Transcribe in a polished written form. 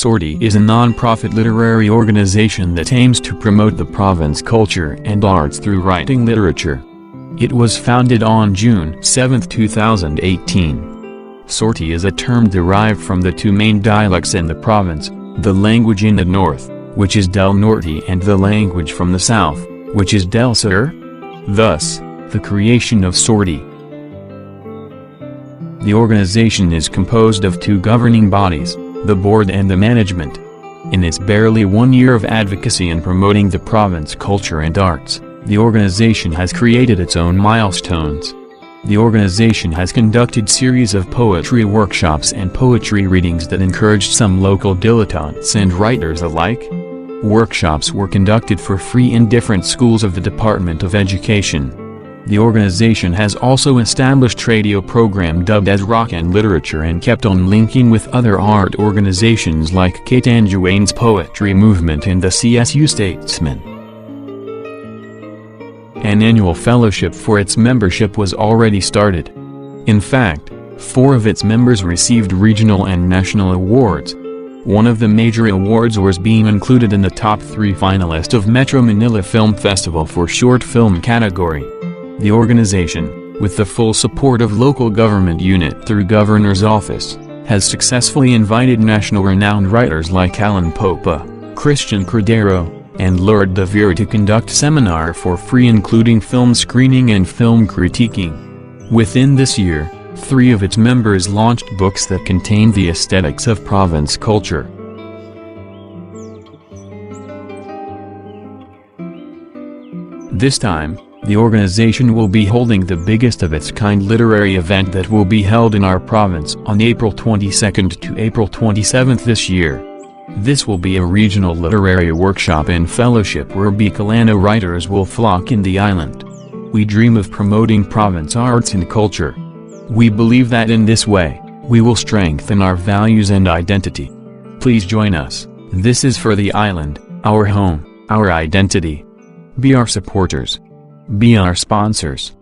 SurTe is a non-profit literary organization that aims to promote the province culture and arts through writing literature. It was founded on June 7, 2018. SurTe is a term derived from the two main dialects in the province, the language in the north, which is Del Norte, and the language from the south, which is Del Sur. Thus, the creation of SurTe. The organization is composed of two governing bodies, the board and the management. In its barely 1 year of advocacy in promoting the province culture and arts, the organization has created its own milestones. The organization has conducted series of poetry workshops and poetry readings that encouraged some local dilettantes and writers alike. Workshops were conducted for free in different schools of the Department of Education. The organization has also established radio program dubbed as Rock and Literature and kept on linking with other art organizations like Katanjuane's Poetry Movement and the CSU Statesman. An annual fellowship for its membership was already started. In fact, 4 of its members received regional and national awards. One of the major awards was being included in the top 3 finalists of Metro Manila Film Festival for short film category. The organization, with the full support of local government unit through Governor's Office, has successfully invited national-renowned writers like Alan Popa, Christian Cordero, and Lord Devere to conduct seminar for free including film screening and film critiquing. Within this year, 3 of its members launched books that contain the aesthetics of province culture. This time, the organization will be holding the biggest of its kind literary event that will be held in our province on April 22nd to April 27th this year. This will be a regional literary workshop and fellowship where Bicolano writers will flock in the island. We dream of promoting province arts and culture. We believe that in this way, we will strengthen our values and identity. Please join us. This is for the island, our home, our identity. Be our supporters. Be our sponsors.